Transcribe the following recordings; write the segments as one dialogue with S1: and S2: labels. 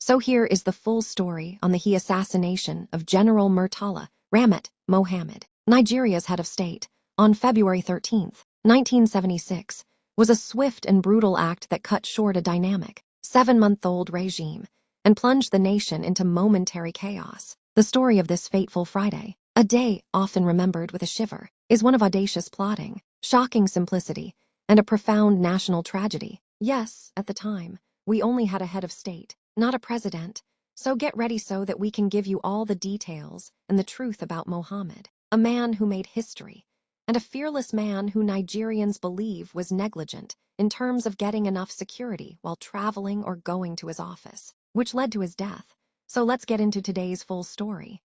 S1: So here is the full story on the assassination of General Murtala Ramat Mohammed, Nigeria's head of state, on February 13, 1976, was a swift and brutal act that cut short a dynamic, 7-month-old regime and plunged the nation into momentary chaos. The story of this fateful Friday, a day often remembered with a shiver, is one of audacious plotting, shocking simplicity, and a profound national tragedy. Yes, at the time, we only had a head of state, not a president, so get ready so that we can give you all the details and the truth about Mohammed, a man who made history, and a fearless man who Nigerians believe was negligent in terms of getting enough security while traveling or going to his office, which led to his death. So let's get into today's full story.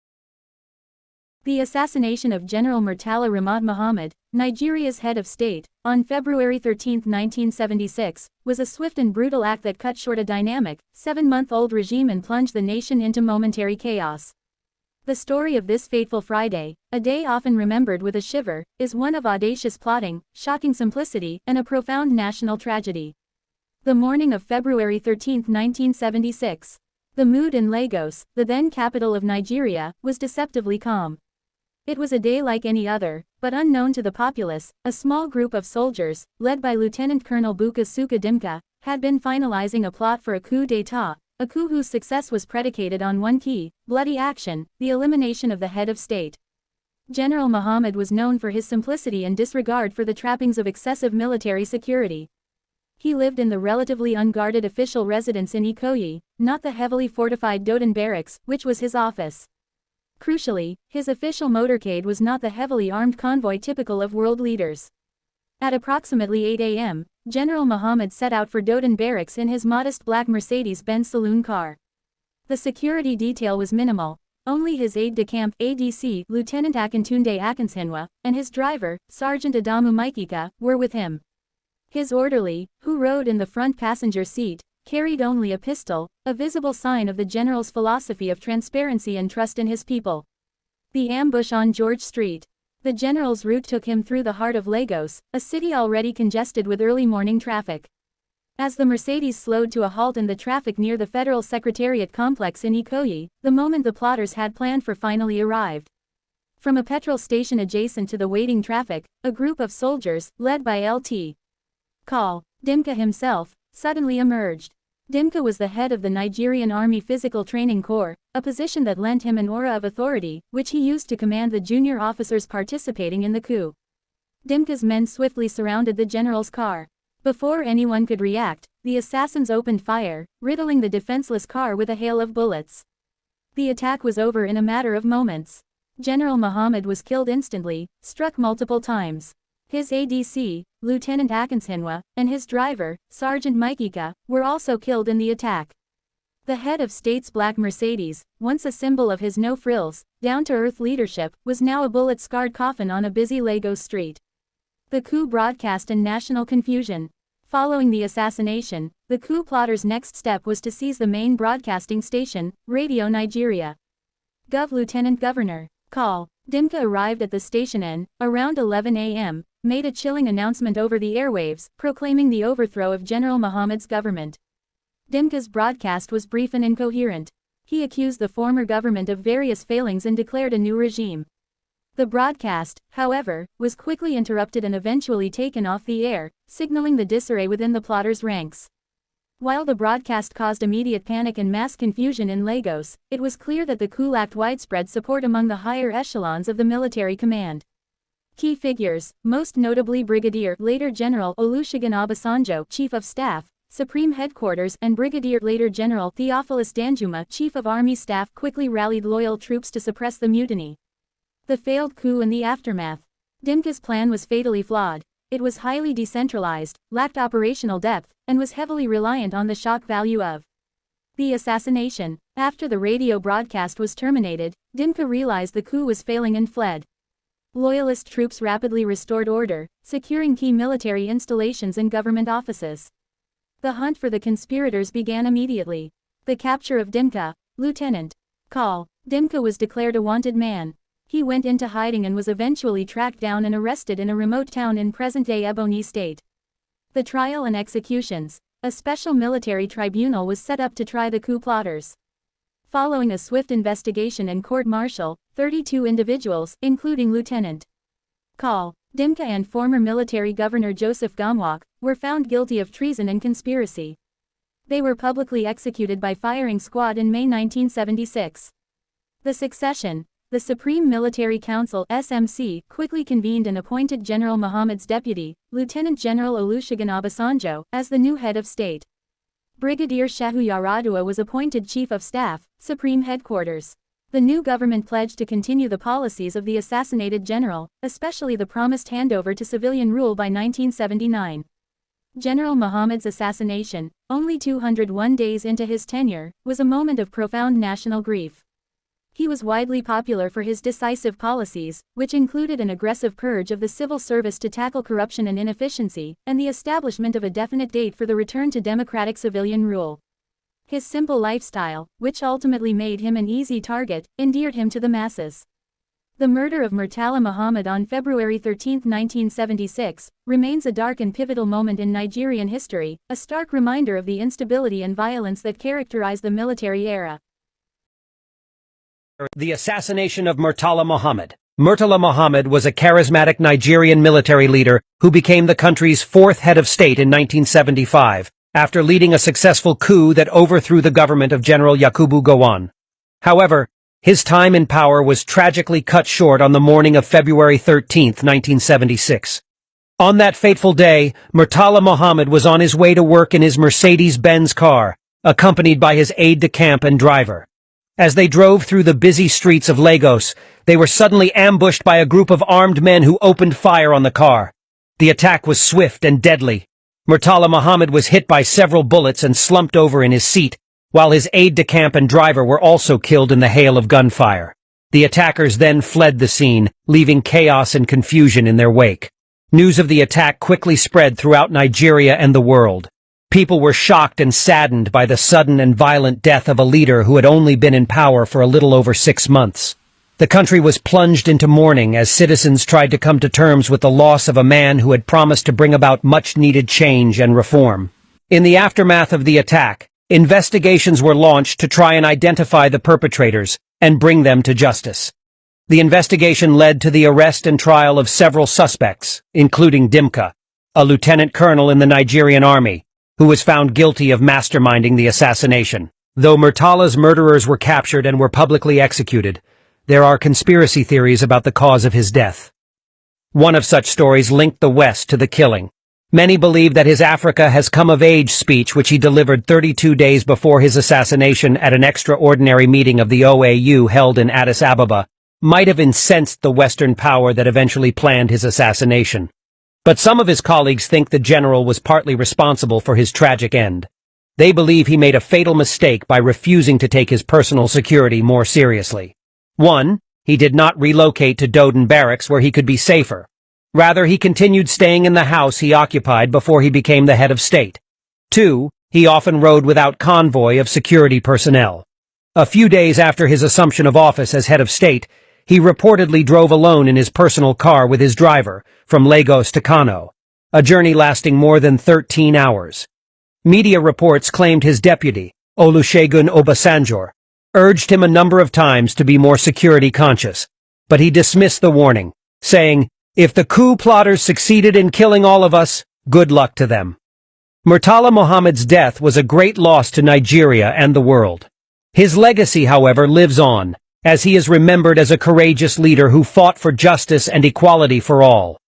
S2: The assassination of General Murtala Ramat Mohammed, Nigeria's head of state, on February 13, 1976, was a swift and brutal act that cut short a dynamic, 7-month-old regime and plunged the nation into momentary chaos. The story of this fateful Friday, a day often remembered with a shiver, is one of audacious plotting, shocking simplicity, and a profound national tragedy. The morning of February 13, 1976. The mood in Lagos, the then capital of Nigeria, was deceptively calm. It was a day like any other, but unknown to the populace. A small group of soldiers, led by Lieutenant Colonel Buka Suka Dimka, had been finalizing a plot for a coup d'état, a coup whose success was predicated on one key, bloody action, the elimination of the head of state. General Mohammed was known for his simplicity and disregard for the trappings of excessive military security. He lived in the relatively unguarded official residence in Ikoyi, not the heavily fortified Dodon barracks, which was his office. Crucially, his official motorcade was not the heavily armed convoy typical of world leaders. At approximately 8 a.m., General Mohammed set out for Dodon barracks in his modest black Mercedes-Benz saloon car. The security detail was minimal. Only his aide-de-camp (ADC) Lieutenant Akintunde Akinshinwa, and his driver, Sergeant Adamu Maikika, were with him. His orderly, who rode in the front passenger seat, carried only a pistol, a visible sign of the general's philosophy of transparency and trust in his people. The ambush on George Street. The general's route took him through the heart of Lagos, a city already congested with early morning traffic. As the Mercedes slowed to a halt in the traffic near the Federal Secretariat complex in Ikoyi, the moment the plotters had planned for finally arrived. From a petrol station adjacent to the waiting traffic, a group of soldiers, led by Lt. Col. Dimka himself, suddenly emerged. Dimka was the head of the Nigerian Army Physical Training Corps, a position that lent him an aura of authority, which he used to command the junior officers participating in the coup. Dimka's men swiftly surrounded the general's car. Before anyone could react, the assassins opened fire, riddling the defenseless car with a hail of bullets. The attack was over in a matter of moments. General Mohammed was killed instantly, struck multiple times. His ADC, Lieutenant Akinshinwa, and his driver, Sergeant Maikika, were also killed in the attack. The head of state's black Mercedes, once a symbol of his no-frills, down-to-earth leadership, was now a bullet-scarred coffin on a busy Lagos street. The coup broadcast in national confusion. Following the assassination, the coup plotters' next step was to seize the main broadcasting station, Radio Nigeria. Lieutenant Governor Col. Dimka arrived at the station and, around 11 a.m., made a chilling announcement over the airwaves, proclaiming the overthrow of General Mohammed's government. Dimka's broadcast was brief and incoherent. He accused the former government of various failings and declared a new regime. The broadcast, however, was quickly interrupted and eventually taken off the air, signaling the disarray within the plotters' ranks. While the broadcast caused immediate panic and mass confusion in Lagos, it was clear that the coup lacked widespread support among the higher echelons of the military command. Key figures, most notably Brigadier later General Olusegun Obasanjo, Chief of Staff, Supreme Headquarters, and Brigadier later General Theophilus Danjuma, Chief of Army Staff, quickly rallied loyal troops to suppress the mutiny. The failed coup and the aftermath. Dimka's plan was fatally flawed. It was highly decentralized, lacked operational depth, and was heavily reliant on the shock value of the assassination. After the radio broadcast was terminated, Dimka realized the coup was failing and fled. Loyalist troops rapidly restored order, securing key military installations and government offices. The hunt for the conspirators began immediately. The capture of Dimka, Lieutenant Col. Dimka was declared a wanted man. He went into hiding and was eventually tracked down and arrested in a remote town in present-day Ebonyi State. The trial and executions. A special military tribunal was set up to try the coup plotters. Following a swift investigation and court-martial, 32 individuals, including Lieutenant Col. Dimka and former military governor Joseph Gomwalk, were found guilty of treason and conspiracy. They were publicly executed by firing squad in May 1976. The succession. The Supreme Military Council (SMC) quickly convened and appointed General Mohammed's deputy, Lieutenant General Olusegun Obasanjo, as the new head of state. Brigadier Shehu Yaradua was appointed Chief of Staff, Supreme Headquarters. The new government pledged to continue the policies of the assassinated general, especially the promised handover to civilian rule by 1979. General Mohammed's assassination, only 201 days into his tenure, was a moment of profound national grief. He was widely popular for his decisive policies, which included an aggressive purge of the civil service to tackle corruption and inefficiency, and the establishment of a definite date for the return to democratic civilian rule. His simple lifestyle, which ultimately made him an easy target, endeared him to the masses. The murder of Murtala Mohammed on February 13, 1976, remains a dark and pivotal moment in Nigerian history, a stark reminder of the instability and violence that characterized the military era.
S3: The assassination of Murtala Mohammed. Murtala Mohammed was a charismatic Nigerian military leader who became the country's fourth head of state in 1975, after leading a successful coup that overthrew the government of General Yakubu Gowon. However, his time in power was tragically cut short on the morning of February 13, 1976. On that fateful day, Murtala Mohammed was on his way to work in his Mercedes-Benz car, accompanied by his aide-de-camp and driver. As they drove through the busy streets of Lagos, they were suddenly ambushed by a group of armed men who opened fire on the car. The attack was swift and deadly. Murtala Mohammed was hit by several bullets and slumped over in his seat, while his aide-de-camp and driver were also killed in the hail of gunfire. The attackers then fled the scene, leaving chaos and confusion in their wake. News of the attack quickly spread throughout Nigeria and the world. People were shocked and saddened by the sudden and violent death of a leader who had only been in power for a little over 6 months. The country was plunged into mourning as citizens tried to come to terms with the loss of a man who had promised to bring about much-needed change and reform. In the aftermath of the attack, investigations were launched to try and identify the perpetrators and bring them to justice. The investigation led to the arrest and trial of several suspects, including Dimka, a lieutenant colonel in the Nigerian army, who was found guilty of masterminding the assassination. Though Murtala's murderers were captured and were publicly executed, there are conspiracy theories about the cause of his death. One of such stories linked the West to the killing. Many believe that his Africa has come of age speech, which he delivered 32 days before his assassination at an extraordinary meeting of the OAU held in Addis Ababa, might have incensed the Western power that eventually planned his assassination. But some of his colleagues think the general was partly responsible for his tragic end. They believe he made a fatal mistake by refusing to take his personal security more seriously. 1. He did not relocate to Doden Barracks where he could be safer. Rather, he continued staying in the house he occupied before he became the head of state. 2. He often rode without convoy of security personnel. A few days after his assumption of office as head of state, he reportedly drove alone in his personal car with his driver, from Lagos to Kano, a journey lasting more than 13 hours. Media reports claimed his deputy, Olusegun Obasanjo, urged him a number of times to be more security conscious, but he dismissed the warning, saying, "If the coup plotters succeeded in killing all of us, good luck to them." Murtala Mohammed's death was a great loss to Nigeria and the world. His legacy, however, lives on, as he is remembered as a courageous leader who fought for justice and equality for all.